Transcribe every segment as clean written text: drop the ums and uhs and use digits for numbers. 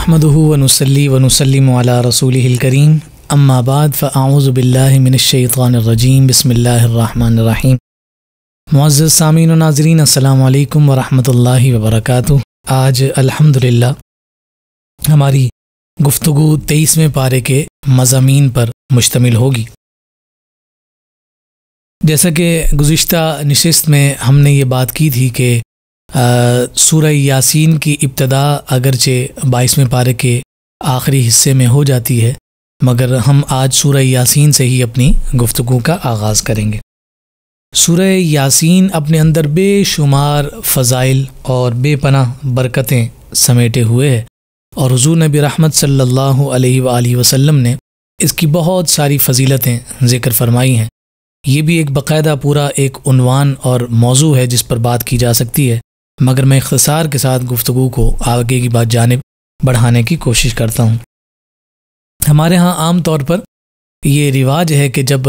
नहमदुहु व नुसल्ली व नुसल्लिमु अला रसूलिहिल करीम अम्मा बाद फ़अऊज़ु बिल्लाहि मिनश शैतानिर रजीम बिस्मिल्लाहिर रहमानिर रहीम। मुअज़्ज़ज़ सामीन व नाज़रीन अस्सलामु अलैकुम व रहमतुल्लाहि व बरकातुहू। आज अल्हम्दुलिल्लाह हमारी गुफ्तगू 23वें पारे के मज़ामीन पर मुश्तमिल होगी। जैसा कि गुज़िश्ता नशिस्त में हमने ये बात की थी कि सूरह यासीन की इब्तदा अगरचे 22वें पारे के आखिरी हिस्से में हो जाती है, मगर हम आज सूरह यासीन से ही अपनी गुफ्तगू का आगाज़ करेंगे। सूरह यासीन अपने अंदर बेशुमार फ़ज़ाइल और बेपनाह बरकतें समेटे हुए है और हुज़ूर नबी रहमत सल्लल्लाहु अलैहि वसल्लम ने इसकी बहुत सारी फ़जीलतें ज़िक्र फरमाई हैं। ये भी एक बाकायदा पूरा एक उन्वान और मौजू है जिस पर बात की जा सकती है, मगर मैं इख्तिसार के साथ गुफ्तगू को आगे की बात जानिब बढ़ाने की कोशिश करता हूँ। हमारे यहाँ आम तौर पर ये रिवाज है कि जब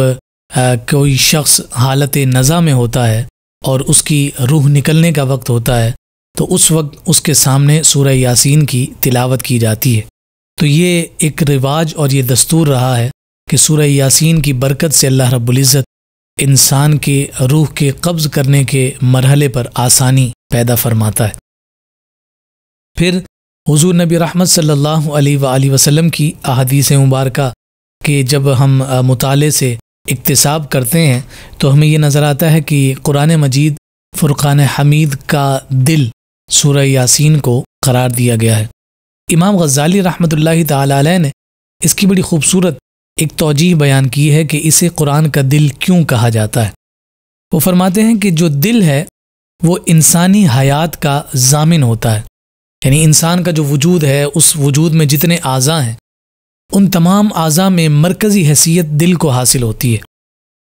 कोई शख्स हालत नज़ा में होता है और उसकी रूह निकलने का वक्त होता है तो उस वक्त उसके सामने सूरह यासीन की तिलावत की जाती है। तो ये एक रिवाज और ये दस्तूर रहा है कि सूरह यासीन की बरकत से अल्लाह रब्बुल इज़्ज़त इंसान के रूह के कब्ज़ करने के मरहले पर आसानी पैदा फरमाता है। फिर हुज़ूर नबी रहमत सल्लल्लाहु अलैहि वसल्लम की अहादीस मुबारका के जब हम मुताले से इक्तिसाब करते हैं तो हमें ये नज़र आता है कि कुरान मजीद फ़ुरक़ान हमीद का दिल सूरह यासीन को करार दिया गया है। इमाम गज़्ज़ाली रहमतुल्लाहि ताला अलैह ने इसकी बड़ी खूबसूरत एक तौजीह बयान की है कि इसे कुरान का दिल क्यों कहा जाता है। वो फरमाते हैं कि जो दिल है वो इंसानी हयात का ज़ामिन होता है, यानी इंसान का जो वजूद है उस वजूद में जितने आज़ा हैं उन तमाम आज़ा में मरकज़ी हैसियत दिल को हासिल होती है।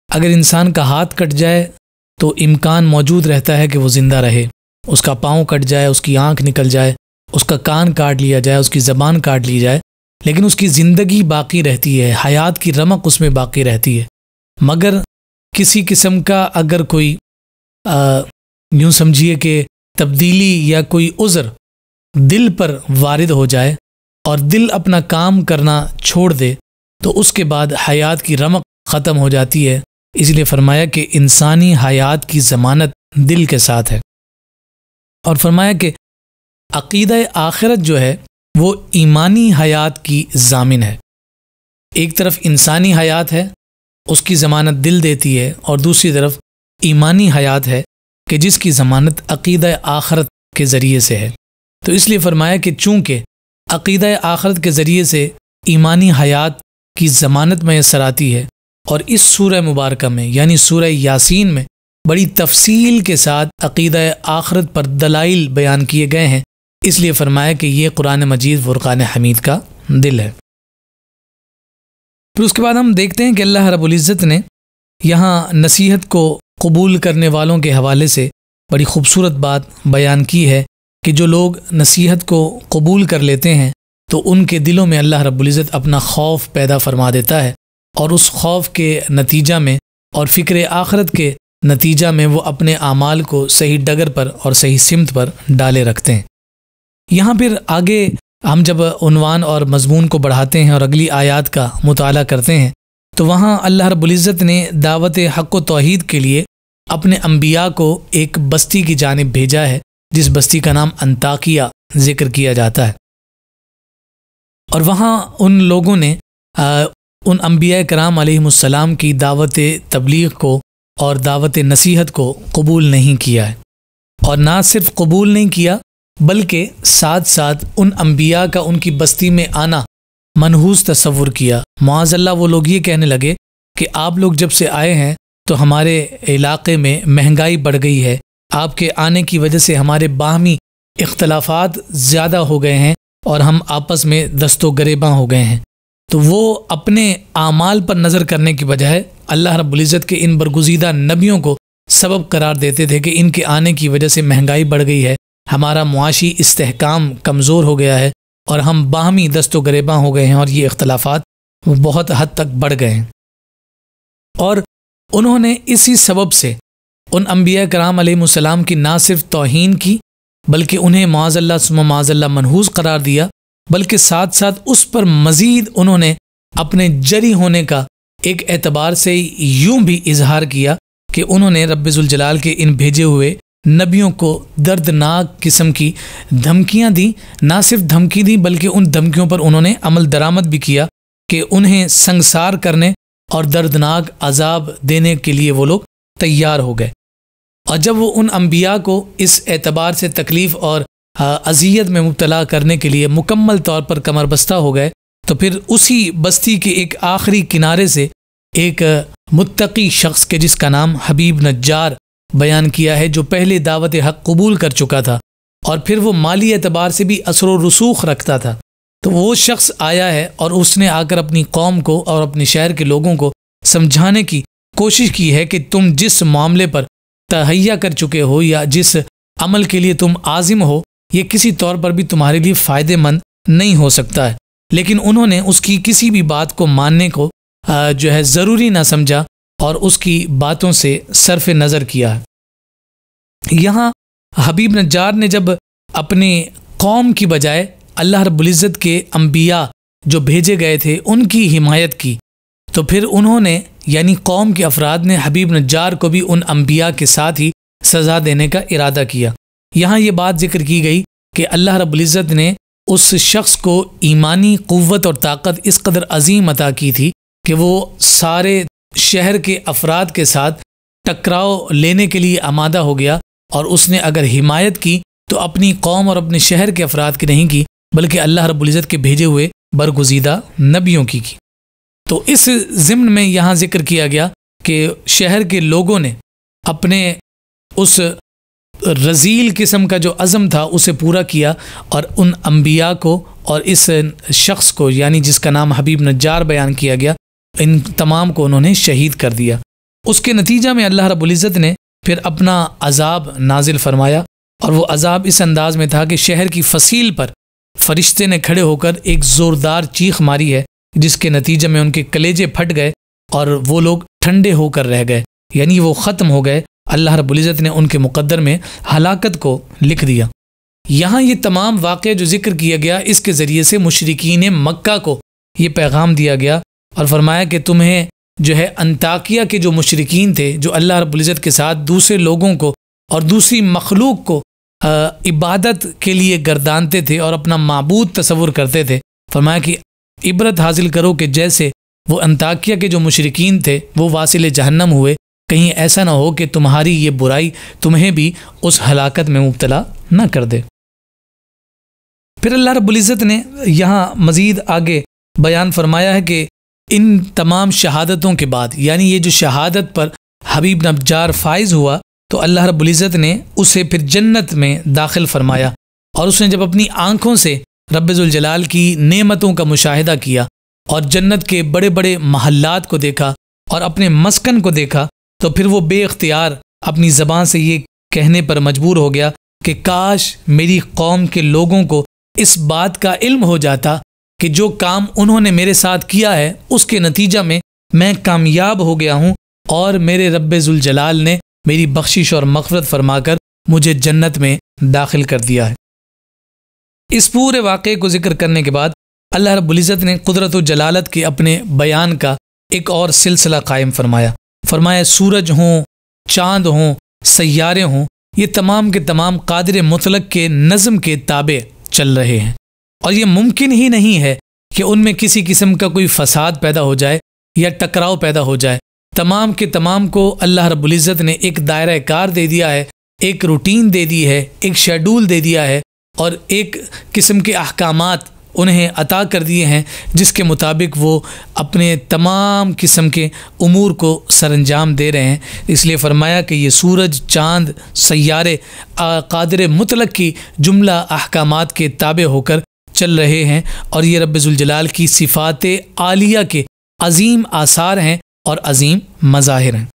अगर इंसान का हाथ कट जाए तो इम्कान मौजूद रहता है कि वो ज़िंदा रहे, उसका पाँव कट जाए, उसकी आँख निकल जाए, उसका कान काट लिया जाए, उसकी ज़बान काट ली जाए, लेकिन उसकी ज़िंदगी बाकी रहती है, हयात की रमक उसमें बाकी रहती है। मगर किसी किस्म का अगर कोई यूँ समझिए कि तब्दीली या कोई उज़्र दिल पर वारिद हो जाए और दिल अपना काम करना छोड़ दे तो उसके बाद हयात की रमक ख़त्म हो जाती है। इसलिए फरमाया कि इंसानी हयात की ज़मानत दिल के साथ है और फरमाया कि अक़ीदा आखिरत जो है वो ईमानी हयात की ज़ामिन है। एक तरफ इंसानी हयात है, उसकी ज़मानत दिल देती है, और दूसरी तरफ ईमानी हयात है कि जिसकी ज़मानत अक़ीदा आखिरत के ज़रिए से है। तो इसलिए फरमाया कि चूँकि अक़ीदा आखिरत के ज़रिए से ईमानी हयात की ज़मानत मैसर आती है और इस सूरह मुबारका में यानी सूरह यासीन में बड़ी तफसील के साथ अक़ीदा आखिरत पर दलाइल बयान किए गए हैं, इसलिए फरमाया कि ये कुरान मजीद फ़ुरक़ान हमीद का दिल है। फिर उसके बाद हम देखते हैं कि अल्लाह रब्बुल इज़्ज़त ने यहाँ नसीहत को कबूल करने वालों के हवाले से बड़ी खूबसूरत बात बयान की है कि जो लोग नसीहत को कबूल कर लेते हैं तो उनके दिलों में अल्लाह रब्बुल इज़्ज़त अपना खौफ पैदा फरमा देता है और उस खौफ के नतीजा में और फ़िक्र आखिरत के नतीजा में वो अपने आमाल को सही डगर पर और सही सिमत पर डाले रखते हैं। यहाँ फिर आगे हम जब उन्वान और मज़मून को बढ़ाते हैं और अगली आयत का मुताला करते हैं तो वहाँ अल्लाह रब्बुल इज़्ज़त ने दावत हक़ व तौहीद के लिए अपने अम्बिया को एक बस्ती की जानिब भेजा है जिस बस्ती का नाम अंताकिया ज़िक्र किया जाता है। और वहाँ उन लोगों ने उन अम्बिया कराम अलैहिमुस्सलाम की दावत तबलीग को और दावत नसीहत को कबूल नहीं किया है, और ना सिर्फ कबूल नहीं किया बल्कि साथ साथ उन अम्बिया का उनकी बस्ती में आना मनहूस तसव्वुर किया। माअज़ल्लाह वो लोग ये कहने लगे कि आप लोग जब से आए हैं तो हमारे इलाक़े में महंगाई बढ़ गई है, आपके आने की वजह से हमारे बाहमी इख्तलाफात ज़्यादा हो गए हैं और हम आपस में दस्तो गरेबां हो गए हैं। तो वो अपने आमाल पर नज़र करने की बजाय अल्लाह रब्बुल इज़्ज़त के इन बरगुज़ीदा नबियों को सबब करार देते थे कि इनके आने की वजह से महंगाई बढ़ गई है, हमारा मुआशी इस्तेहकाम कमज़ोर हो गया है और हम बाहमी दस्तो गरेबां हो गए हैं और ये इख्तलाफात बहुत हद तक बढ़ गए हैं। और उन्होंने इसी सबब से उन अम्बिया कराम अलैहिमुस्सलाम की ना सिर्फ तौहीन की बल्कि उन्हें माज़अल्लाह सुम्मा माज़अल्लाह मनहूस करार दिया बल्कि साथ साथ उस पर मज़ीद उन्होंने अपने जरी होने का एक एतबार से यूं भी इजहार किया कि उन्होंने रब्बे ज़ुल जलाल के इन भेजे हुए नबियों को दर्दनाक किस्म की धमकियां दी। ना सिर्फ धमकी दी बल्कि उन धमकियों पर उन्होंने अमल दरामद भी किया कि उन्हें संसार करने और दर्दनाक अजाब देने के लिए वो लोग तैयार हो गए। और जब वो उन अम्बिया को इस एतबार से तकलीफ़ और अज़ियत में मुब्तला करने के लिए मुकम्मल तौर पर कमरबस्ता हो गए, तो फिर उसी बस्ती के एक आखिरी किनारे से एक मुत्तकी शख्स के जिसका नाम हबीब नज्जार बयान किया है, जो पहले दावत हक़ कबूल कर चुका था और फिर वो माली एतबार से भी असर व रसूख रखता था, तो वो शख्स आया है और उसने आकर अपनी कौम को और अपने शहर के लोगों को समझाने की कोशिश की है कि तुम जिस मामले पर तहैया कर चुके हो या जिस अमल के लिए तुम आज़िम हो, ये किसी तौर पर भी तुम्हारे लिए फ़ायदेमंद नहीं हो सकता है। लेकिन उन्होंने उसकी किसी भी बात को मानने को जो है ज़रूरी ना समझा और उसकी बातों से सरफ नज़र किया है। यहाँ हबीब नज्जार ने जब अपने कौम की बजाय अल्लाह रब्बुल इज़्ज़त के अम्बिया जो भेजे गए थे उनकी हिमायत की, तो फिर उन्होंने यानी कौम के अफराद ने हबीब नज्जार को भी उन अम्बिया के साथ ही सज़ा देने का इरादा किया। यहाँ ये बात जिक्र की गई कि अल्लाह रब्बुल इज़्ज़त ने उस शख्स को ईमानी क़ुव्वत और ताकत इस कदर अजीम अता की थी कि वो सारे शहर के अफराद के साथ टकराव लेने के लिए आमादा हो गया और उसने अगर हिमायत की तो अपनी कौम और अपने शहर के अफराद की नहीं की बल्कि अल्लाह रब्बुल इज़्ज़त के भेजे हुए बरगुज़ीदा नबियों की। तो इस ज़िम्न में यहाँ जिक्र किया गया कि शहर के लोगों ने अपने उस रज़ील किस्म का जो अज़म था उसे पूरा किया और उन अम्बिया को और इस शख्स को यानी जिसका नाम हबीब नज्जार बयान किया गया, इन तमाम को उन्होंने शहीद कर दिया। उसके नतीजा में अल्लाह रब्बुल इज़्ज़त ने फिर अपना अज़ाब नाजिल फरमाया और वो अज़ाब इस अंदाज़ में था कि शहर की फसील पर फरिश्ते ने खड़े होकर एक ज़ोरदार चीख मारी है, जिसके नतीजे में उनके कलेजे फट गए और वो लोग ठंडे होकर रह गए, यानी वो ख़त्म हो गए। अल्लाह रब्बुल इज़्ज़त ने उनके मुक़द्दर में हलाकत को लिख दिया। यहाँ ये तमाम वाक़े जो जिक्र किया गया, इसके ज़रिए से मुशरिकीन मक्का को ये पैगाम दिया गया और फरमाया कि तुम्हें जो है अंताकिया के जो मुशरिकीन थे, जो अल्लाह रब्बुल इज़्ज़त के साथ दूसरे लोगों को और दूसरी मखलूक को इबादत के लिए गर्दानते थे और अपना माबूद तसव्वुर करते थे, फरमाया कि इबरत हासिल करो कि जैसे वो अंताकिया के जो मुशरिकीन थे वो वासिल जहन्नम हुए, कहीं ऐसा ना हो कि तुम्हारी ये बुराई तुम्हें भी उस हलाकत में मुब्तला न कर दे। फिर अल्लाह रब्बुल इज़्ज़त ने यहाँ मज़ीद आगे बयान फरमाया है कि इन तमाम शहादतों के बाद, यानी ये जो शहादत पर हबीब नज्जार फाइज हुआ, तो अल्लाह रब्बुल इज़्ज़त ने उसे फिर जन्नत में दाखिल फरमाया और उसने जब अपनी आँखों से रब्बे ज़ुल जलाल की नेमतों का मुशाहिदा किया और जन्नत के बड़े बड़े महल्लात को देखा और अपने मस्कन को देखा, तो फिर वो बेख्तियार अपनी ज़बान से ये कहने पर मजबूर हो गया कि काश मेरी कौम के लोगों को इस बात का इल्म हो जाता कि जो काम उन्होंने मेरे साथ किया है उसके नतीजा में मैं कामयाब हो गया हूँ और मेरे रब्बे ज़ुल जलाल ने मेरी बख्शिश और मग़फ़िरत फरमाकर मुझे जन्नत में दाखिल कर दिया है। इस पूरे वाक़े को ज़िक्र करने के बाद अल्लाह रब्बुल इज़्ज़त ने कुदरत व जलालत के अपने बयान का एक और सिलसिला कायम फरमाया। फरमाया सूरज हों, चाँद हों, सैयारे हों, ये तमाम के तमाम कादिर मुतलक के नज़म के ताबे चल रहे हैं और ये मुमकिन ही नहीं है कि उनमें किसी किस्म का कोई फसाद पैदा हो जाए या टकराव पैदा हो जाए। तमाम के तमाम को अल्लाह रब्बुल इज़्ज़त ने एक दायरा कार दे दिया है, एक रूटीन दे दी है, एक शेड्यूल दे दिया है और एक किस्म के अहकामात उन्हें अता कर दिए हैं जिसके मुताबिक वो अपने तमाम किस्म के उमूर को सरंजाम दे रहे हैं। इसलिए फ़रमाया कि ये सूरज, चाँद, सैयारे कादिर मुतलक की जुमला अहकामात के ताबे होकर चल रहे हैं और ये रब्बे ज़ुल जलाल की सिफ़ात आलिया के अज़ीम आसार हैं और अज़ीम मज़ाहिर हैं।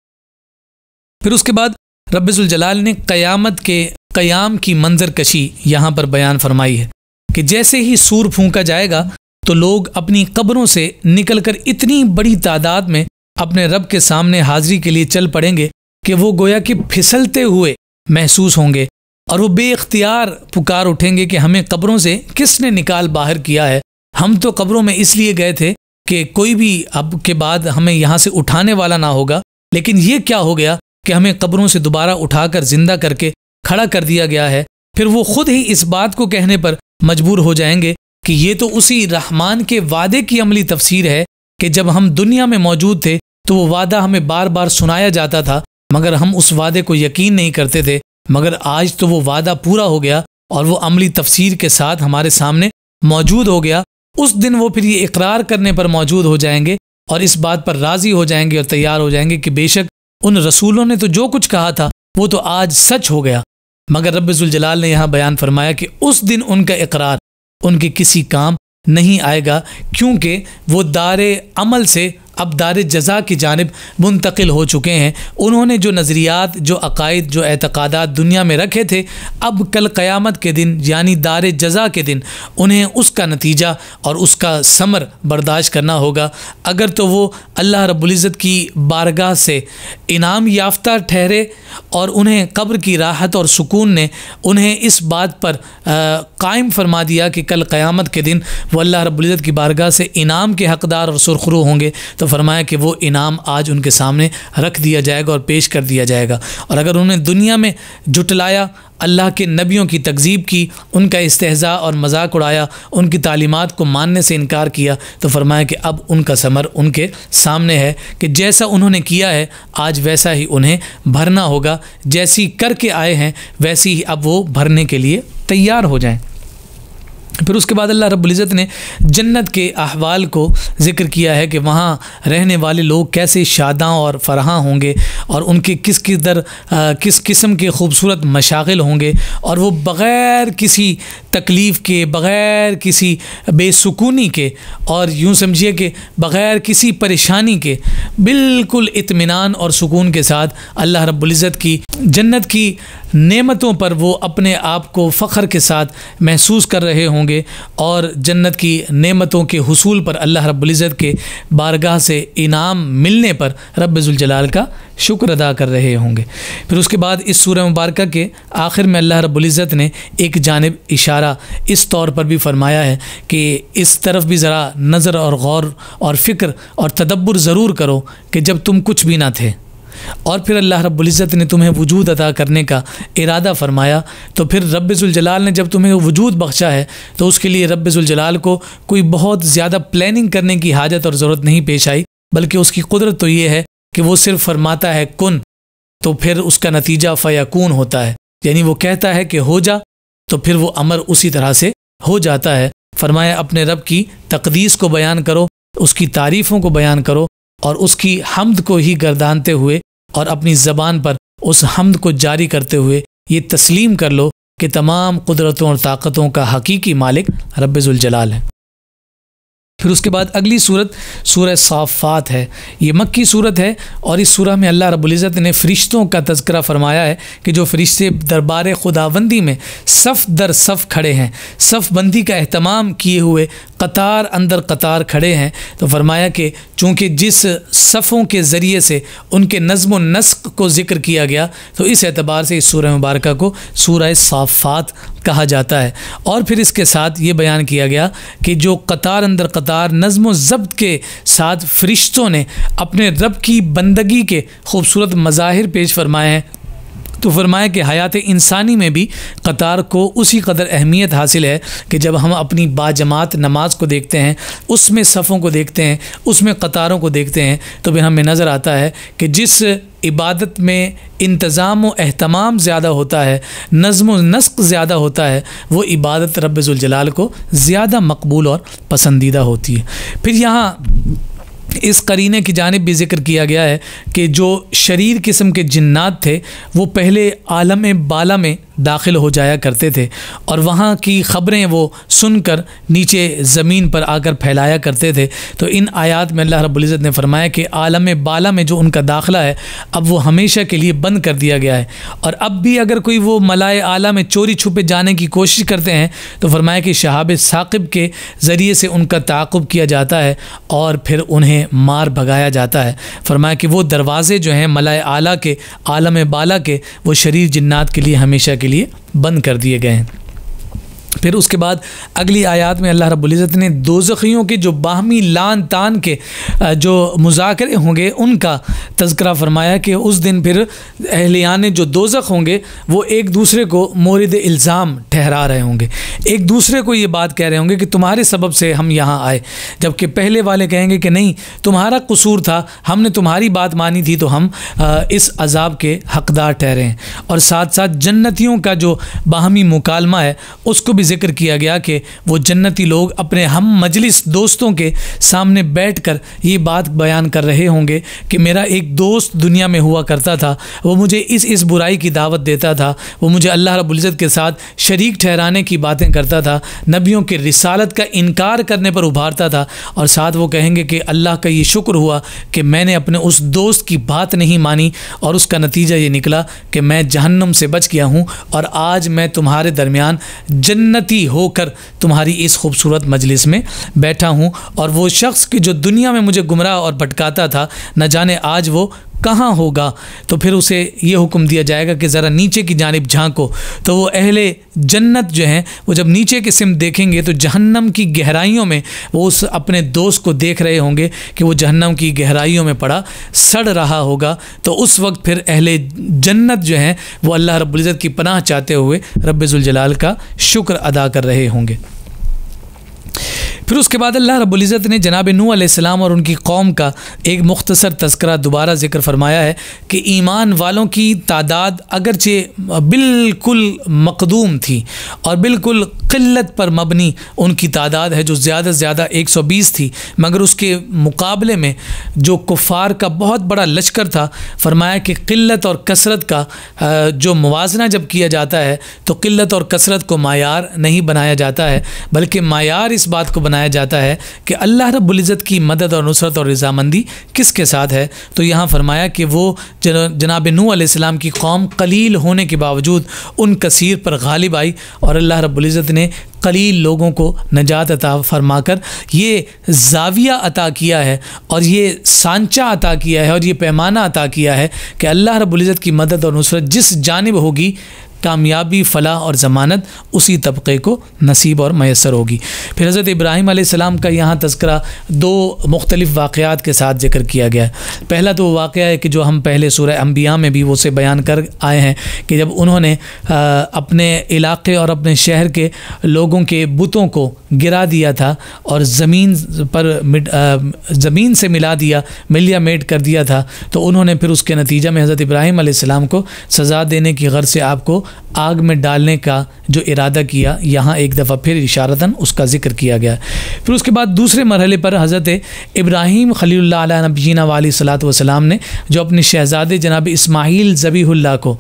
फिर उसके बाद रब्बे ज़ुल जलाल ने क़यामत के क़याम की मंजर कशी यहाँ पर बयान फरमाई है कि जैसे ही सूर फूंका जाएगा तो लोग अपनी कब्रों से निकलकर इतनी बड़ी तादाद में अपने रब के सामने हाजिरी के लिए चल पड़ेंगे कि वो गोया कि फिसलते हुए महसूस होंगे और वो बेइख्तियार पुकार उठेंगे कि हमें कब्रों से किसने निकाल बाहर किया है, हम तो कब्रों में इसलिए गए थे कि कोई भी अब के बाद हमें यहाँ से उठाने वाला ना होगा, लेकिन ये क्या हो गया कि हमें कब्रों से दोबारा उठाकर जिंदा करके खड़ा कर दिया गया है। फिर वो खुद ही इस बात को कहने पर मजबूर हो जाएंगे कि ये तो उसी रहमान के वादे की अमली तफसीर है कि जब हम दुनिया में मौजूद थे तो वो वादा हमें बार बार सुनाया जाता था, मगर हम उस वादे को यकीन नहीं करते थे, मगर आज तो वो वादा पूरा हो गया और वो अमली तफसीर के साथ हमारे सामने मौजूद हो गया। उस दिन वो फिर ये इकरार करने पर मौजूद हो जाएंगे और इस बात पर राज़ी हो जाएंगे और तैयार हो जाएंगे कि बेशक उन रसूलों ने तो जो कुछ कहा था वो तो आज सच हो गया। मगर रब्बुल ज़ुल जलाल ने यहाँ बयान फरमाया कि उस दिन उनका इकरार उनके किसी काम नहीं आएगा, क्योंकि वो दारे अमल से अब दारे जज़ा की जानिब मुंतकिल हो चुके हैं। उन्होंने जो नज़रियात, जो अकायद, जो एतक़ादात दुनिया में रखे थे, अब कल क़यामत के दिन यानी दारे जज़ा के दिन उन्हें उसका नतीजा और उसका समर बर्दाश्त करना होगा। अगर तो वो अल्लाह रब्बुल इज़्ज़त की बारगाह से इनाम याफ्ता ठहरे और उन्हें कब्र की राहत और सुकून ने उन्हें इस बात पर कायम फरमा दिया कि कल क़यामत के दिन वो अल्लाह रब्बुल इज़्ज़त की बारगाह से इनाम के हक़दार और सुरखरू होंगे, तो फरमाया कि वो इनाम आज उनके सामने रख दिया जाएगा और पेश कर दिया जाएगा। और अगर उन्हें दुनिया में जुटलाया, अल्लाह के नबियों की तकज़ीब की, उनका इस्तेहज़ा और मजाक उड़ाया, उनकी तालीमात को मानने से इनकार किया, तो फरमाया कि अब उनका समर उनके सामने है कि जैसा उन्होंने किया है आज वैसा ही उन्हें भरना होगा। जैसी करके आए हैं वैसी ही अब वो भरने के लिए तैयार हो जाएं। फिर उसके बाद अल्लाह रब्बुल इज़्ज़त ने जन्नत के अहवाल को ज़िक्र किया है कि वहाँ रहने वाले लोग कैसे शादां और फरहां होंगे और उनके किस किस्म के खूबसूरत मशागिल होंगे, और वो बग़ैर किसी तकलीफ़ के, बग़ैर किसी बेसुकूनी के, और यूँ समझिए कि बग़ैर किसी परेशानी के बिल्कुल इत्मीनान और सुकून के साथ अल्लाह रब्बुल इज़्ज़त की जन्नत की नेमतों पर वो अपने आप को फ़ख्र के साथ महसूस कर रहे होंगे और जन्नत की नेमतों के हुसूल पर अल्लाह रब्बुल इज़्ज़त के बारगाह से इनाम मिलने पर रब्बुल ज़ुल जलाल का शुक्र अदा कर रहे होंगे। फिर उसके बाद इस सूरह मुबारका के आखिर में अल्लाह रब्बुल इज़्ज़त ने एक जानिब इशारा इस तौर पर भी फरमाया है कि इस तरफ भी ज़रा नज़र और गौर और फ़िक्र और तदब्बुर ज़रूर करो कि जब तुम कुछ भी ना थे और फिर अल्लाह रब्बुल इज़्ज़त ने तुम्हें वजूद अता करने का इरादा फरमाया, तो फिर रब्बुल ज़ुल जलाल ने जब तुम्हें वजूद बख्शा है तो उसके लिए रब्बुल ज़ुल जलाल को कोई बहुत ज़्यादा प्लानिंग करने की हाजत और ज़रूरत नहीं पेश आई, बल्कि उसकी कुदरत तो ये है कि वो सिर्फ फरमाता है कुन, तो फिर उसका नतीजा फ़यकून होता है। यानी वो कहता है कि हो जा, तो फिर वो अमर उसी तरह से हो जाता है। फरमाया अपने रब की तक़दीस को बयान करो, उसकी तारीफ़ों को बयान करो और उसकी हम्द को ही गर्दानते हुए और अपनी ज़बान पर उस हम्द को जारी करते हुए ये तस्लीम कर लो कि तमाम कुदरतों और ताकतों का हकीकी मालिक रब्बुल ज़ुल जलाल है। फिर उसके बाद अगली सूरत सूरह साफ़ात है। ये मक्की सूरत है और इस सूरह में अल्लाह रब्बुल इज़्ज़त ने फ़रिश्तों का तज़किरा फरमाया है कि जो फ़रिश्ते दरबार खुदाबंदी में सफ़ दर सफ़ खड़े हैं, सफ़ बंदी का एहतमाम किए हुए कतार अंदर कतार खड़े हैं। तो फरमाया कि चूँकि जिस सफ़ों के ज़रिए से उनके नज़्म व नस्क़ को ज़िक्र किया गया, तो इस एतबार से इस सूरह मुबारक को सूरह साफ़ात कहा जाता है। और फिर इसके साथ ये बयान किया गया कि जो कतार अंदर कतार नज़्म व ज़ब्त के साथ फ़रिश्तों ने अपने रब की बंदगी के खूबसूरत मज़ाहिर पेश फरमाए हैं, तो फरमाया कि हयात इंसानी में भी कतार को उसी कदर अहमियत हासिल है कि जब हम अपनी बाजमात नमाज को देखते हैं, उसमें सफ़ों को देखते हैं, उसमें कतारों को देखते हैं, तो फिर हमें नज़र आता है कि जिस इबादत में इंतज़ाम व एहतमाम ज़्यादा होता है, नज़्म व नस्क़ ज़्यादा होता है, वो इबादत रब्बुल ज़ुल जलाल को ज़्यादा मकबूल और पसंदीदा होती है। फिर यहाँ इस करीने की जानिब भी ज़िक्र किया गया है कि जो शरीर किस्म के जिन्नात थे वो पहले आलम बाला में दाखिल हो जाया करते थे और वहाँ की ख़बरें वो सुनकर नीचे ज़मीन पर आकर फैलाया करते थे। तो इन आयात में अल्लाह रब्बुल इज़्ज़त ने फरमाया कि आलम बाला में जो उनका दाखिला है अब वो हमेशा के लिए बंद कर दिया गया है, और अब भी अगर कोई वो मलाए आला में चोरी छुपे जाने की कोशिश करते हैं तो फरमाया कि शहाब साक़िब के ज़रिए से उनका ताक़ुब किया जाता है और फिर उन्हें उन्हें मार भगाया जाता है। फरमाया कि वो दरवाज़े जो हैं मलाए आला के, आलम बाला के, वो शरीर जिन्नात के लिए हमेशा के लिए बंद कर दिए गए हैं। फिर उसके बाद अगली आयत में अल्लाह रब्बुल इज़्ज़त ने दोज़खियों के जो बाहमी लान तान के जो मुज़ाकरे होंगे उनका तज़किरा फरमाया कि उस दिन फिर अहलियान जो दोज़ख होंगे वो एक दूसरे को मोरिद इल्ज़ाम ठहरा रहे होंगे, एक दूसरे को ये बात कह रहे होंगे कि तुम्हारे सबब से हम यहाँ आए, जबकि पहले वाले कहेंगे कि नहीं तुम्हारा कसूर था, हमने तुम्हारी बात मानी थी तो हम इस अज़ाब के हक़दार ठहरे हैं। और साथ साथ जन्नतियों का जो बाहमी मुकालमा है उसको भी जिक्र किया गया कि वो जन्नती लोग अपने हम मजलिस दोस्तों के सामने बैठकर ये बात बयान कर रहे होंगे कि मेरा एक दोस्त दुनिया में हुआ करता था, वो मुझे इस बुराई की दावत देता था, वो मुझे अल्लाह रब्बुल इज़्ज़त के साथ शरीक ठहराने की बातें करता था, नबियों के रिसालत का इनकार करने पर उभारता था। और साथ वो कहेंगे कि अल्लाह का ये शुक्र हुआ कि मैंने अपने उस दोस्त की बात नहीं मानी और उसका नतीजा ये निकला कि मैं जहन्नुम से बच गया हूँ और आज मैं तुम्हारे दरमियान जन्नती होकर तुम्हारी इस खूबसूरत मजलिस में बैठा हूँ। और वो शख्स कि जो दुनिया में मुझे गुमराह और भटकाता था, न जाने आज वो कहाँ होगा। तो फिर उसे ये हुक्म दिया जाएगा कि ज़रा नीचे की जानिब झांको। तो वो अहले जन्नत जो हैं वो जब नीचे की सिमत देखेंगे तो जहन्नम की गहराइयों में वो उस अपने दोस्त को देख रहे होंगे कि वो जहन्नम की गहराइयों में पड़ा सड़ रहा होगा। तो उस वक्त फिर अहले जन्नत जो हैं वो अल्लाह रब्बुल इज़्ज़त की पनाह चाहते हुए रब्बे ज़ुल जलाल का शुक्र अदा कर रहे होंगे। फिर उसके बाद अल्लाह रब्बुल इज़्ज़त ने जनाब नूह अलैहिस्सलाम और उनकी कौम का एक मुख्तसर तज़किरा दोबारा ज़िक्र फरमाया है कि ईमान वालों की तादाद अगरचे बिल्कुल मकदूम थी और बिल्कुल क़िल्लत पर मबनी उनकी तादाद है जो ज़्यादा से ज़्यादा 120 थी, मगर उसके मुकाबले में जो कुफ़ार का बहुत बड़ा लश्कर था, फरमाया कि क़िल्लत और कसरत का जो मुवाजना जब किया जाता है तो क़िल्लत और कसरत को मायार नहीं बनाया जाता है, बल्कि मायार इस बात को बनाया जाता है कि अल्लाह रब्बुल इज़्ज़त की मदद और नुसरत और रज़ामंदी किसके साथ है। तो यहाँ फरमाया कि वो जनाब नूह अलैहिस्सलाम की कौम कलील होने के बावजूद उन कसीर पर गालिब आई और अल्लाह रब्बुल इज़्ज़त ने कलील लोगों को नजात अता फरमाकर ये जाविया अता किया है और ये सांचा अता किया है और ये पैमाना अता किया है कि अल्लाह रब्बुल इज़्ज़त की मदद और नुसरत जिस जानिब होगी कामयाबी, फ़लाह और ज़मानत उसी तबक़े को नसीब और मैसर होगी। फिर हज़रत इब्राहीम अलैहिस्सलाम का यहाँ तज़किरा दो मुख्तलिफ़ वाक़यात के साथ ज़िक्र किया गया है। पहला तो वो वाक़या है कि जो हम पहले सूरह अंबिया में भी उसे बयान कर आए हैं कि जब उन्होंने अपने इलाक़े और अपने शहर के लोगों के बुतों को गिरा दिया था और ज़मीन से मिला दिया, मिलिया मेट कर दिया था, तो उन्होंने फिर उसके नतीजा में हज़रत इब्राहीम अलैहिस्सलाम को सज़ा देने की गर्ज़ से आपको आग में डालने का जो इरादा किया, यहाँ एक दफ़ा फिर इशारतन उसका ज़िक्र किया गया। फिर उसके बाद दूसरे मरहले पर हज़रत इब्राहीम खलीलुल्लाह अलैहि नबीना वाली सलात वसलाम ने जो अपने शहज़ादे जनाब इस्माईल ज़बीहुल्लाह को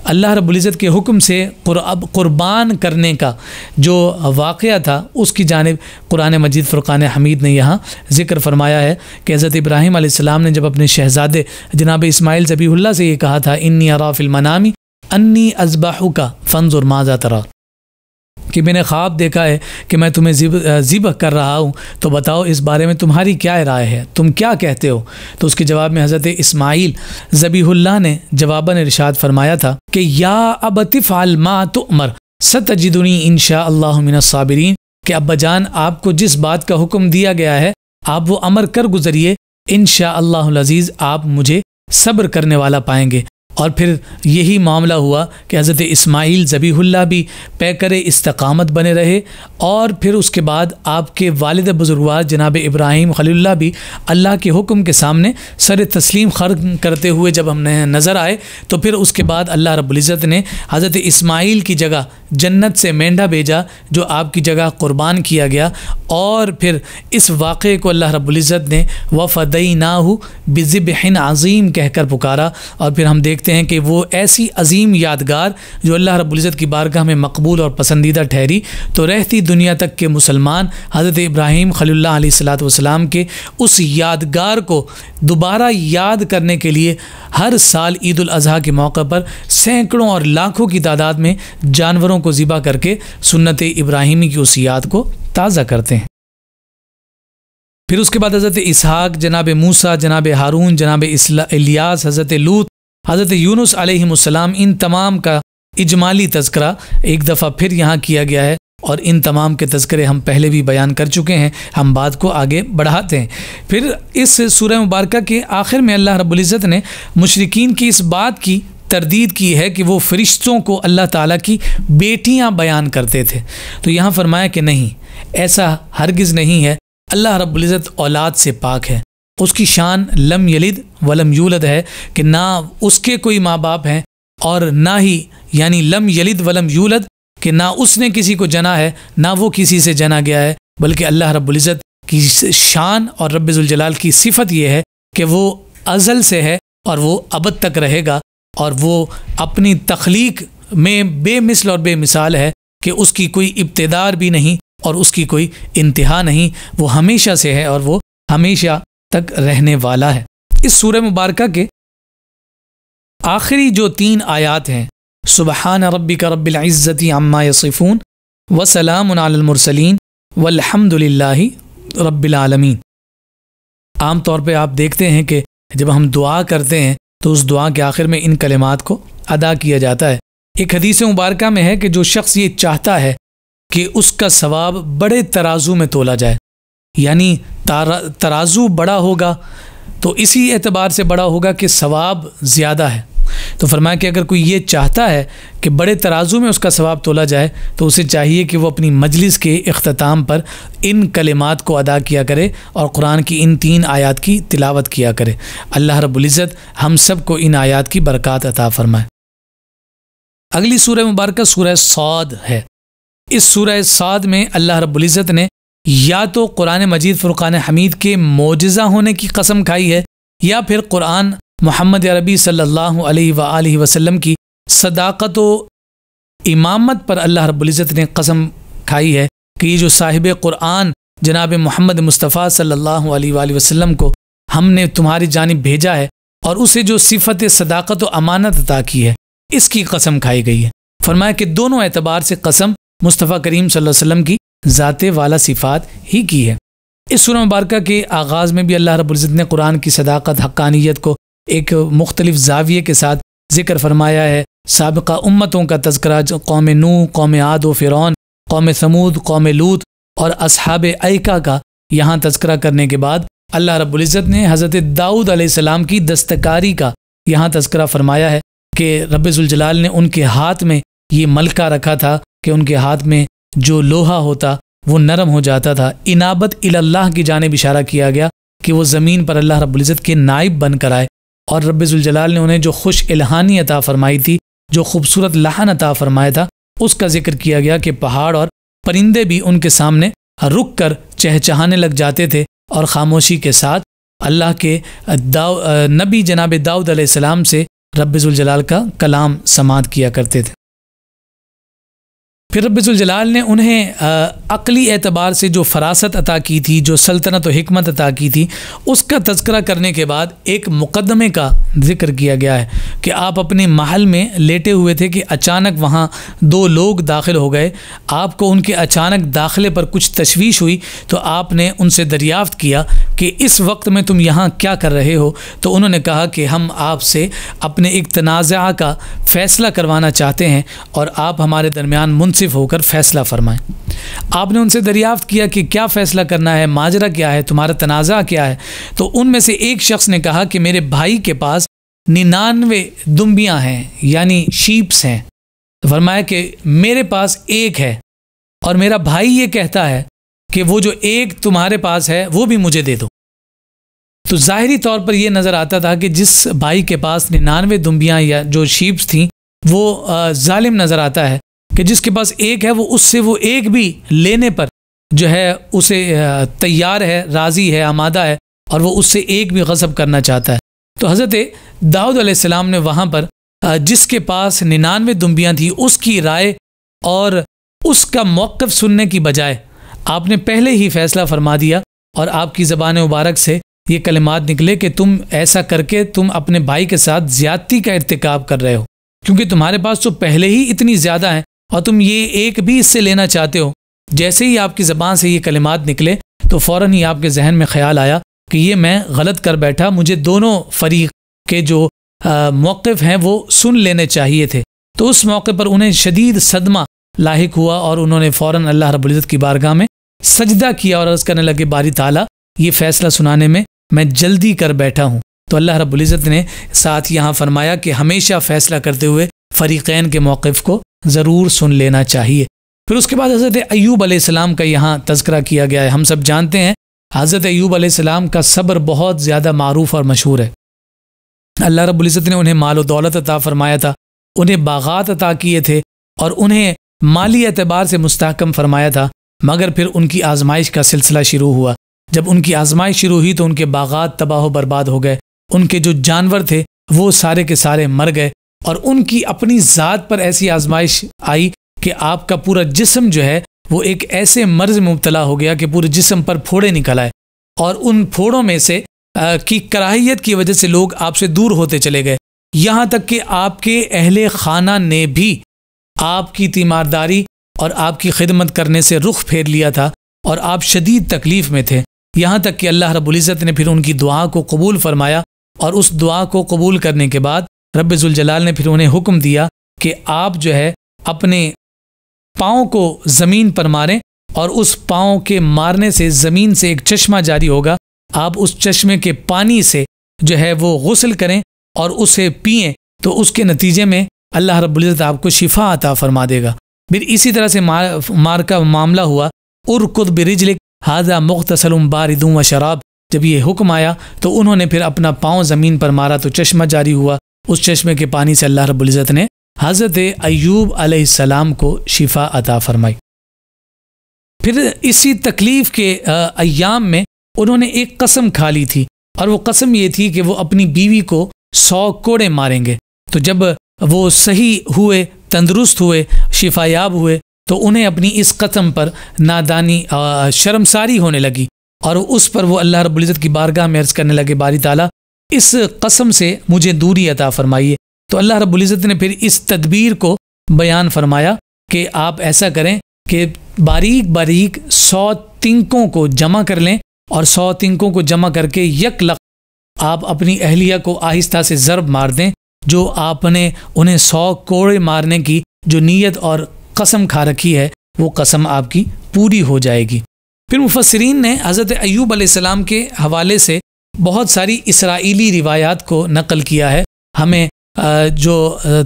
अल्लाह रब्बुल इज़्ज़त के हुक्म से कुर्बान करने का जो वाक़या था उसकी जानिब कुरान मजीद फ़ुरक़ान हमीद ने यहाँ ज़िक्र फरमाया है कि हज़रत इब्राहीम अलैहिस्सलाम ने जब अपने शहज़ादे जनाब इस्माईल ज़बीहुल्लाह से ये कहा था, इन्नी अरा फ़िल मनामी अन्नी अज़बाहुका फ़ंज़ुर माज़ा तरा, कि मैंने ख्वाब देखा है कि मैं तुम्हें ज़िबह कर रहा हूँ, तो बताओ इस बारे में तुम्हारी क्या राय है, तुम क्या कहते हो। तो उसके जवाब में हज़रत इस्माईल ज़बीहुल्लाह ने जवाबन इरशाद फरमाया था कि या अबति फ़अल मा तुअमर सतजिदुनी इंशाअल्लाहु मिनस साबिरीन, कि अब्बा जान आपको जिस बात का हुक्म दिया गया है आप वो अमर कर गुजरिए, इंशाअल्लाहुल अज़ीज़ आप मुझे सब्र करने वाला पाएंगे। और फिर यही मामला हुआ कि हज़रत इस्माईल ज़बीहुल्लाह भी पैकर इस्तकामत बने रहे और फिर उसके बाद आपके वालिद बुज़ुर्गवार जनाब इब्राहीम खलीलुल्लाह भी अल्लाह के हुक्म के सामने सर तस्लीम खर करते हुए जब हमने नज़र आए, तो फिर उसके बाद अल्लाह रब्बुल इज़्ज़त ने हज़रत इस्माईल की जगह जन्नत से मेंढा भेजा जो आपकी जगह क़ुरबान किया गया। और फिर इस वाक़े को अल्लाह रब्बुल इज़्ज़त ने वफ़दैनाहु बिज़िब्हिन अज़ीम कहकर पुकारा। और फिर हम देखते हैं कि वो ऐसी अज़ीम यादगार जो अल्लाह रब्बुल इज़्ज़त की बारगाह में मकबूल और पसंदीदा ठहरी, तो रहती दुनिया तक के मुसलमान हज़रत इब्राहीम खलीलुल्लाह अलैहिस्सलातु वस्सलाम के उस यादगार को दोबारा याद करने के लिए हर साल ईद उल अज़हा के मौके पर सैकड़ों और लाखों की तादाद में जानवरों को ज़िबा करके सुन्नत इब्राहीमी की उस याद को ताज़ा करते हैं। फिर उसके बाद हज़रत इसहाक, जनाब मूसा, जनाब हारून, जनाब इलियास, हज़रत लूत, हज़रत यूनुस अलैहिमुस्सलाम, इन तमाम का इजमाली तज़किरा एक दफ़ा फिर यहाँ किया गया है और इन तमाम के तज़किरे हम पहले भी बयान कर चुके हैं। हम बात को आगे बढ़ाते हैं। फिर इस सूरह मुबारका के आखिर में अल्लाह रब्बुल इज़्ज़त ने मुशरिकीन की इस बात की तरदीद की है कि वो फ़रिश्तों को अल्लाह ताला की बेटियां बयान करते थे। तो यहाँ फरमाया कि नहीं, ऐसा हरगिज़ नहीं है। अल्लाह रब्बुल इज़्ज़त औलाद से पाक है। उसकी शान लम यलिद वलम यूलद है कि ना उसके कोई माँ बाप हैं और ना ही यानी लम यलिद वलम यूलद कि ना उसने किसी को जना है ना वो किसी से जना गया है, बल्कि अल्लाह रब्बुल इज़्ज़त की शान और रब्बे ज़ुल जलाल की सिफत ये है कि वो अज़ल से है और वो अबद तक रहेगा और वो अपनी तख्लीक में बेमिसल और बेमिसाल है कि उसकी कोई इब्तिदार भी नहीं और उसकी कोई इंतहा नहीं। वो हमेशा से है और वो हमेशा तक रहने वाला है। इस सूरह मुबारका के आखिरी जो 3 आयात हैं, सुबहान रब्बिका रब्बिल इज़्ज़ति अम्मा यसिफून व सलामुन अलल मुरसलीन वल्हम्दुलिल्लाहि रब्बिल आलमीन। आम तौर पे आप देखते हैं कि जब हम दुआ करते हैं तो उस दुआ के आखिर में इन कलिमात को अदा किया जाता है। एक हदीस मुबारका में है कि जो शख्स ये चाहता है कि उसका सवाब बड़े तराजू में तोला जाए, यानी तराजू बड़ा होगा तो इसी एतबार से बड़ा होगा कि सवाब ज़्यादा है। तो फरमाया कि अगर कोई ये चाहता है कि बड़े तराजू में उसका सवाब तोला जाए तो उसे चाहिए कि वो अपनी मजलिस के इख्तिताम पर इन कलिमात को अदा किया करे और कुरान की इन 3 आयात की तिलावत किया करे। अल्लाह रब्बुल इज़्ज़त हम सब को इन आयात की बरक़ात अता फरमाए। अगली सूरह मुबारक सूरह सौद है। इस सूरह सौद में अल्लाह रब्बुल इज़्ज़त ने या तो कुरान मजीद फ़ुरक़ान हमीद के मोजिज़ा होने की कसम खाई है या फिर कुरान मोहम्मद अरबी सल्लल्लाहु अलैहि वसल्लम की सदाक़त व इमामत पर अल्लाह रब्बुल इज़्ज़त ने कसम खाई है कि ये जो साहिब कुरान जनाब मोहम्मद मुस्तफ़ा सल्लल्लाहु अलैहि वसल्लम को हमने तुम्हारी जानिब भेजा है और उसे जो सिफ़त सदाक़त व अमानत अता की है, इसकी कसम खाई गई है। फरमाया कि दोनों एतबार से कसम मुस्तफ़ा करीम सल्लल्लाहु अलैहि वसल्लम की ज़ाते वाला सिफ़ात ही की है। इस सूरह मुबारका के आगाज़ में भी अल्लाह रब्बुल इज़्ज़त ने कुरान की सदाक़त, हक़ानियत को एक मुख्तलिफ ज़ाविये के साथ ज़िक्र फरमाया है। साबिक़ा उम्मतों का तज़किरा, कौम नूह, कौम आद व फ़िरौन, कौम समूद, कौम लूत और अस्हाब ऐका का यहाँ तज़किरा करने के बाद अल्लाह रब्बुल इज़्ज़त ने हज़रत दाऊद अलैहिस्सलाम की दस्तकारी का यहाँ तज़किरा फरमाया है कि रब्बे ज़ुल जलाल ने उनके हाथ में ये मलका रखा था कि उनके हाथ में जो लोहा होता वो नरम हो जाता था। इनाबत इल्लाह की जानिब इशारा किया गया कि वो ज़मीन पर अल्लाह रब्बुल इज़्ज़त के नाइब बनकर आए और रब्बे ज़ुल जलाल ने उन्हें जो खुश इल्हानी अता फरमाई थी, जो खूबसूरत लहन अता फरमाया था, उसका जिक्र किया गया कि पहाड़ और परिंदे भी उनके सामने रुक कर चहचहाने लग जाते थे और ख़ामोशी के साथ अल्लाह के नबी जनाब दाऊद अलैहिस्सलाम से रब्बे ज़ुल जलाल का कलाम समात किया करते थे। फिर रब्बे ज़ुल जलाल ने उन्हें अक़ली एतबार से जो फ़रासत अता की थी, जो सल्तनत व हिकमत अता की थी, उसका तज़किरा करने के बाद एक मुक़द्दमे का ज़िक्र किया गया है कि आप अपने महल में लेटे हुए थे कि अचानक वहाँ 2 लोग दाखिल हो गए। आपको उनके अचानक दाखिले पर कुछ तशवीश हुई तो आपने उनसे दरियाफ़्त किया कि इस वक्त में तुम यहाँ क्या कर रहे हो। तो उन्होंने कहा कि हम आपसे अपने एक तनाज़ा का फ़ैसला करवाना चाहते हैं और आप हमारे दरमियान मुंसिफ़ होकर फैसला फरमाएं। आपने उनसे दरियाफ्त किया कि क्या फ़ैसला करना है, माजरा क्या है, तुम्हारा तनाज़ा क्या है। तो उनमें से एक शख्स ने कहा कि मेरे भाई के पास 99 दुम्बियाँ हैं, यानी शीप्स हैं। तो फरमाया कि मेरे पास 1 है और मेरा भाई ये कहता है कि वो जो 1 तुम्हारे पास है वो भी मुझे दे दो। तो ज़ाहिरी तौर पर यह नज़र आता था कि जिस भाई के पास 99 दुम्बियाँ या जो शीप्स थीं वो जालिम नज़र आता है कि जिसके पास 1 है वो उससे वो 1 भी लेने पर जो है उसे तैयार है, राज़ी है, आमादा है और वो उससे 1 भी गज़ब करना चाहता है। तो हज़रत दाऊद अलैहिस्सलाम ने वहाँ पर जिसके पास 99 दुम्बियाँ थी उसकी राय और उसका मौक़िफ़ सुनने की बजाय आपने पहले ही फ़ैसला फरमा दिया और आपकी ज़बान मुबारक से ये कलिमात निकले कि तुम ऐसा करके तुम अपने भाई के साथ ज़्यादती का इर्तिकाब कर रहे हो, क्योंकि तुम्हारे पास तो पहले ही इतनी ज़्यादा है और तुम ये 1 भी इससे लेना चाहते हो। जैसे ही आपकी ज़बान से ये कलिमात निकले तो फ़ौरन ही आपके जहन में ख्याल आया कि ये मैं गलत कर बैठा, मुझे दोनों फरीक के जो मौक़िफ़ हैं वो सुन लेने चाहिए थे। तो उस मौके पर उन्हें शदीद सदमा लाहिक हुआ और उन्होंने फ़ौरन अल्लाह रब्बुल इज़्ज़त की बारगाह में सजदा किया और अर्ज़ करने लगे, बारी ताला ये फ़ैसला सुनाने में मैं जल्दी कर बैठा हूँ। तो अल्लाह रब्बुल इज़्ज़त ने साथ यहाँ फरमाया कि हमेशा फ़ैसला करते हुए फ़रीक़ैन के मौक़िफ़ को ज़रूर सुन लेना चाहिए। फिर उसके बाद हज़रत अय्यूब अलैहिस्सलाम का यहाँ तज़किरा किया गया है। हम सब जानते हैं हज़रत अय्यूब अलैहिस्सलाम का सब्र बहुत ज़्यादा मारूफ़ और मशहूर है। अल्लाह रब्बुल इज़्ज़त ने उन्हें माल व दौलत अता फरमाया था, उन्हें बाग़ात अता किए थे और उन्हें माली एतबार से मुस्तहकम फरमाया था, मगर फिर उनकी आजमाइश का सिलसिला शुरू हुआ। जब उनकी आजमाइश शुरू हुई तो उनके बाग़ात तबाह बर्बाद हो गए, उनके जो जानवर थे वो सारे के सारे मर गए और उनकी अपनी ज़ात पर ऐसी आजमाइश आई कि आपका पूरा जिस्म जो है वो एक ऐसे मर्ज़ में मुब्तला हो गया कि पूरे जिस्म पर फोड़े निकल आए और उन फोड़ों में से की कराहियत की वजह से लोग आपसे दूर होते चले गए। यहाँ तक कि आपके अहले खाना ने भी आपकी तीमारदारी और आपकी खिदमत करने से रुख फेर लिया था और आप शदीद तकलीफ़ में थे। यहाँ तक कि अल्लाह रब्बुल इज़्ज़त ने फिर उनकी दुआ को कबूल फरमाया और उस दुआ को कबूल करने के बाद रब्बे ज़ुल जलाल ने फिर उन्हें हुक्म दिया कि आप जो है अपने पाँव को ज़मीन पर मारें और उस पाँव के मारने से ज़मीन से एक चश्मा जारी होगा, आप उस चश्मे के पानी से जो है वो गुस्ल करें और उसे पिएं, तो उसके नतीजे में अल्लाह रब्बुल इज़्ज़त आपको शिफा अता फरमा देगा। फिर इसी तरह से मार का मामला हुआ, उरकुद बिरिजलिक हाजा मुख्तसलुम बारिदुम व शराब। जब ये हुक्म आया तो उन्होंने फिर अपना पाँव ज़मीन पर मारा तो चश्मा जारी हुआ, उस चश्मे के पानी से अल्लाह रब्बुल इज़्ज़त ने हज़रत अय्यूब अलैहिस्सलाम को शिफा अता फरमाई। फिर इसी तकलीफ़ के अय्याम में उन्होंने एक कसम खा ली थी और वो कसम ये थी कि वो अपनी बीवी को 100 कोड़े मारेंगे। तो जब वो सही हुए, तंदुरुस्त हुए, शिफायाब हुए, तो उन्हें अपनी इस कसम पर नादानी शर्मसारी होने लगी और उस पर वो अल्लाह रब्बुल इज़्ज़त की बारगाह में अर्ज़ करने लगे, बारी ताला इस कसम से मुझे दूरी अता फरमाइए। तो अल्लाह रब्बुल इज़्ज़त ने फिर इस तदबीर को बयान फरमाया कि आप ऐसा करें कि बारीक बारीक 100 तिनकों को जमा कर लें और 100 तिनकों को जमा करके यकलक आप अपनी अहलिया को आहिस्ता से ज़रब मार दें। जो आपने उन्हें 100 कोड़े मारने की जो नीयत और कसम खा रखी है वो कसम आपकी पूरी हो जाएगी। फिर मुफस्सिरीन ने हज़रत अय्यूब अलैहिस्सलाम के हवाले से बहुत सारी इसराइली रिवायात को नकल किया है। हमें जो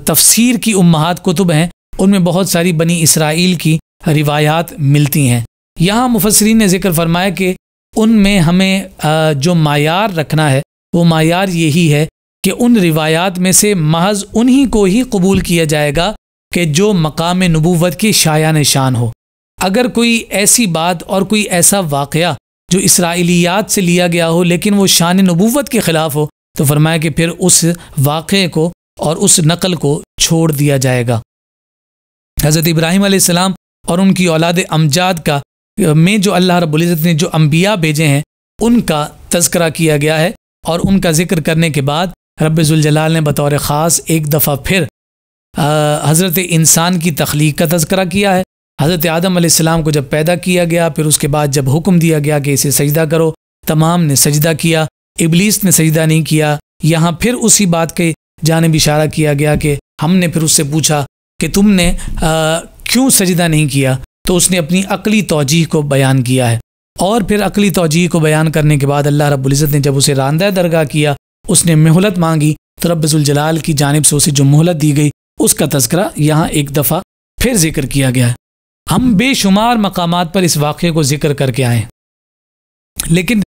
तफसीर की उम्महात कुतुब हैं उनमें बहुत सारी बनी इसराइल की रिवायात मिलती हैं। यहाँ मुफस्सिरीन ने ज़िक्र फरमाया कि उनमें हमें जो मायार रखना है वो मायार यही है कि उन रिवायात में से महज उन्हीं को ही कबूल किया जाएगा कि जो मकाम नबूवत की शायान शान हो। अगर कोई ऐसी बात और कोई ऐसा वाक़या जो इसराइलियात से लिया गया हो लेकिन वो शान नबूवत के ख़िलाफ़ हो तो फरमाया कि फिर उस वाक़े को और उस नकल को छोड़ दिया जाएगा। हज़रत इब्राहीम अलैहिस्सलाम और उनकी औलाद अमजाद का में जो अल्लाह रब्बुल इज़्ज़त ने जो अम्बिया भेजे हैं उनका तज़किरा किया गया है और उनका ज़िक्र करने के बाद रब्बे ज़ुल जलाल ने बतौर ख़ास एक दफ़ा फिर हज़रत इंसान की तख्लीक का तज़किरा किया है। हज़रत आदम अलैहिस्सलाम को जब पैदा किया गया, फिर उसके बाद जब हुक्म दिया गया कि इसे सजदा करो, तमाम ने सजदा किया, इब्लीस ने सजदा नहीं किया। यहाँ फिर उसी बात के जानिब इशारा किया गया कि हमने फिर उससे पूछा कि तुमने क्यों सजदा नहीं किया, तो उसने अपनी अक्ली तौजीह को बयान किया है। और फिर अक्ली तौजीह को बयान करने के बाद अल्लाह रब्बुल इज़्ज़त ने जब उसे रांदा दरगाह किया, उसने मोहलत मांगी, तो रब्बे ज़ुल जलाल की जानिब से उसे जो मोहलत दी गई उसका तज़किरा यहाँ एक दफ़ा फिर जिक्र किया गया है। हम बेशुमार मकामात पर इस वाक़े को जिक्र करके आए, लेकिन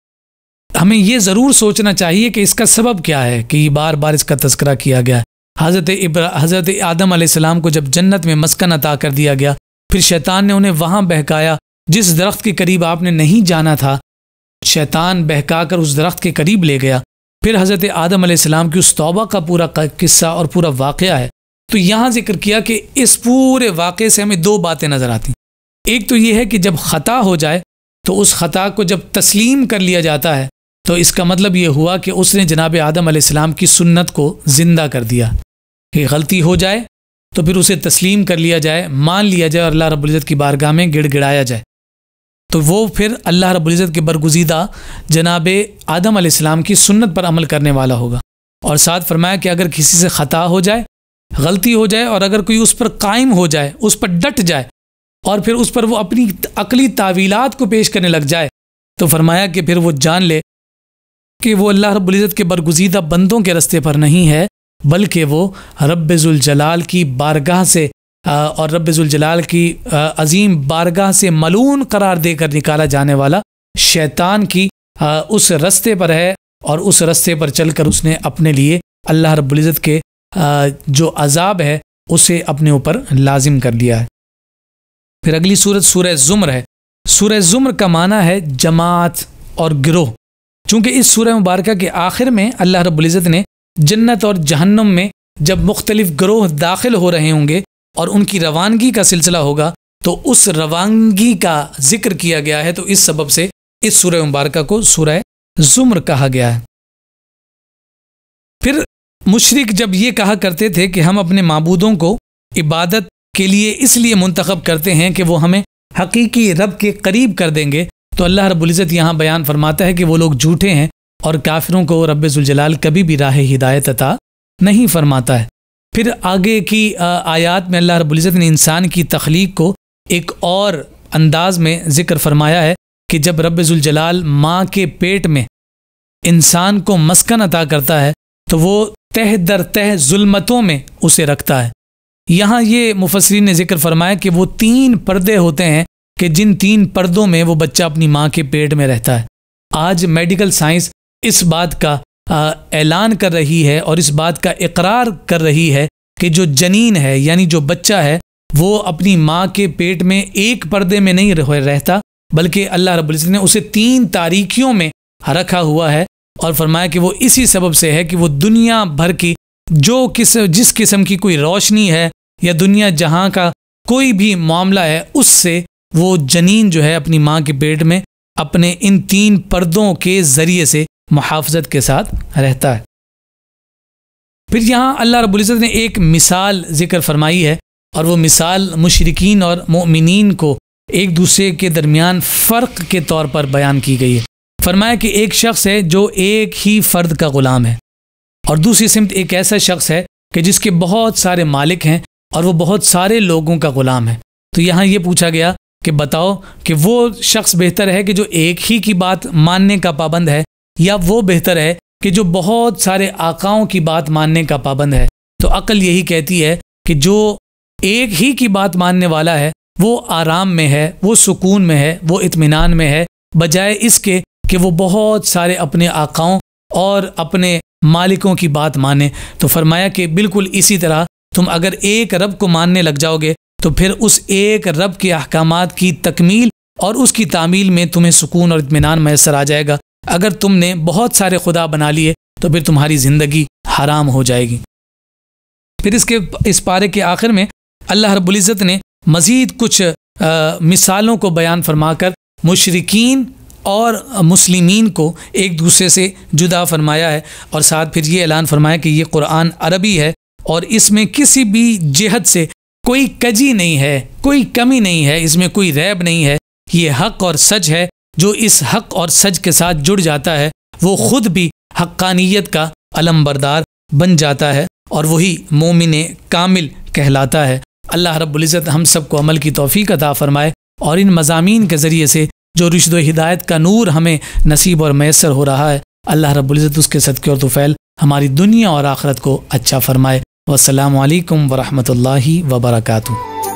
हमें ये ज़रूर सोचना चाहिए कि इसका सबब क्या है कि ये बार बार इसका तज़किरा किया गया है। हज़रत आदम अलैहिस्सलाम को जब जन्नत में मस्कन अता कर दिया गया, फिर शैतान ने उन्हें वहाँ बहकाया जिस दरख्त के करीब आपने नहीं जाना था, शैतान बहका कर उस दरख्त के करीब ले गया। फिर हज़रत आदम अलैहिस्सलाम की उस तौबा का पूरा किस्सा और पूरा वाक़या है। तो यहाँ जिक्र किया कि इस पूरे वाक़े से हमें दो बातें नज़र आती। एक तो ये है कि जब ख़ता हो जाए तो उस ख़ता को जब तस्लीम कर लिया जाता है तो इसका मतलब ये हुआ कि उसने जनाब आदम अलैहिस्सलाम की सुन्नत को ज़िंदा कर दिया कि गलती हो जाए तो फिर उसे तस्लीम कर लिया जाए, मान लिया जाए और अल्लाह रब्बुल इज़्ज़त की बारगाह में गिड़गिड़ाया जाए। तो वो फिर अल्लाह रब्बुल इज़्ज़त के बरगुज़ीदा जनाब आदम अलैहिस्सलाम की सुन्नत पर अमल करने वाला होगा। और साथ फरमाया कि अगर किसी से ख़ता हो जाए, गलती हो जाए, और अगर कोई उस पर कायम हो जाए, उस पर डट जाए और फिर उस पर वो अपनी अकली तावीलात को पेश करने लग जाए, तो फरमाया कि फिर वो जान ले कि वो अल्लाह रब्बुल इज़्ज़त के बरगुज़ीदा बंदों के रास्ते पर नहीं है, बल्कि वो रब्ब ज़ुल जलाल की बारगाह से और रब्ब ज़ुल जलाल की अजीम बारगाह से मलून करार देकर निकाला जाने वाला शैतान की उस रास्ते पर है, और उस रास्ते पर चलकर उसने अपने लिए अल्लाह रब्बुल इज़्ज़त के जो अजाब है उसे अपने ऊपर लाजिम कर लिया है। फिर अगली सूरत सूरह ज़ुमर है। सूरह ज़ुमर का माना है जमात और गिरोह। चूँकि इस सूरह मुबारका के आखिर में अल्लाह रब्बुल इज़्ज़त ने जन्नत और जहन्नुम में जब मुख्तलिफ गिरोह दाखिल हो रहे होंगे और उनकी रवानगी का सिलसिला होगा, तो उस रवानगी का जिक्र किया गया है। तो इस सबब से इस सूरह मुबारका को सूरह ज़ुमर कहा गया है। फिर मुशरिक जब ये कहा करते थे कि हम अपने माबूदों को इबादत के लिए इसलिए मुंतखब करते हैं कि वो हमें हकीकी रब के करीब कर देंगे, तो अल्लाह रब्बुल इज़्ज़त यहाँ बयान फरमाता है कि वो लोग झूठे हैं और काफिरों को रब्ब ज़ुल जलाल कभी भी राह हिदायत अता नहीं फरमाता है। फिर आगे की आयात में अल्लाह रब्बुल इज़्ज़त ने इंसान की तख्लीक को एक और अंदाज में ज़िक्र फरमाया है कि जब रब्ब ज़ुल जलाल माँ के पेट में इंसान को मस्कन अता करता है तो वो तह दर तह जुल्मतों में उसे रखता है। यहाँ ये मुफस्सिरीन ने जिक्र फरमाया कि वो 3 पर्दे होते हैं कि जिन 3 पर्दों में वो बच्चा अपनी माँ के पेट में रहता है। आज मेडिकल साइंस इस बात का ऐलान कर रही है और इस बात का इकरार कर रही है कि जो जनीन है यानी जो बच्चा है वो अपनी माँ के पेट में एक पर्दे में नहीं रहता, बल्कि अल्लाह रब्बुल इज़्ज़त ने उसे 3 तारीकियों में रखा हुआ है। और फरमाया कि वो इसी सबब से है कि वो दुनिया भर की जिस किस्म की कोई रोशनी है या दुनिया जहाँ का कोई भी मामला है, उससे वो जनीन जो है अपनी माँ के पेट में अपने इन 3 पर्दों के ज़रिए से मुहाफ़ज़त के साथ रहता है। फिर यहाँ अल्लाह रब्बुल इज़्ज़त ने एक मिसाल ज़िक्र फरमाई है, और वो मिसाल मुशरिकीन और मोमिनीन को एक दूसरे के दरमियान फ़र्क के तौर पर बयान की गई है। फरमाया कि एक शख्स है जो एक ही फ़र्द का ग़ुलाम है, और दूसरी सिमत एक ऐसा शख्स है कि जिसके बहुत सारे मालिक हैं और वो बहुत सारे लोगों का ग़ुलाम है। तो यहाँ ये पूछा गया कि बताओ कि वो शख्स बेहतर है कि जो एक ही की बात मानने का पाबंद है, या वो बेहतर है कि जो बहुत सारे आकाओं की बात मानने का पाबंद है। तो अक्ल यही कहती है कि जो एक ही की बात मानने वाला है वो आराम में है, वो सुकून में है, वो इत्मीनान में है, बजाय इसके कि वो बहुत सारे अपने आकाओं और अपने मालिकों की बात माने। तो फरमाया कि बिल्कुल इसी तरह तुम अगर एक रब को मानने लग जाओगे तो फिर उस एक रब के अहकामात की तकमील और उसकी तामील में तुम्हें सुकून और इत्मीनान मैसर आ जाएगा। अगर तुमने बहुत सारे खुदा बना लिए तो फिर तुम्हारी ज़िंदगी हराम हो जाएगी। फिर इस पारे के आखिर में अल्लाह रब्बुल इज़्ज़त ने मज़ीद कुछ मिसालों को बयान फरमाकर मुशरिकीन और मुस्लिमीन को एक दूसरे से जुदा फरमाया है, और साथ फिर ये ऐलान फरमाया कि ये कुरान अरबी है और इसमें किसी भी जिहत से कोई कजी नहीं है, कोई कमी नहीं है, इसमें कोई रैब नहीं है। ये हक़ और सच है। जो इस हक़ और सच के साथ जुड़ जाता है वो ख़ुद भी हक़्क़ानियत का अलमबरदार बन जाता है और वही मोमिन कामिल कहलाता है। अल्लाह रब्बुल इज़्ज़त हम सबको अमल की तौफ़ीक़ अता फ़रमाए, और इन मज़ामीन के ज़रिए से जो रुश्द व हिदायत का नूर हमें नसीब और मैसर हो रहा है, अल्लाह रब्बुल इज़्ज़त उसके सदक़े और तुफ़ैल हमारी दुनिया और आखिरत को अच्छा फ़रमाए। वस्सलामु अलैकुम व रहमतुल्लाहि व बरकातुहू।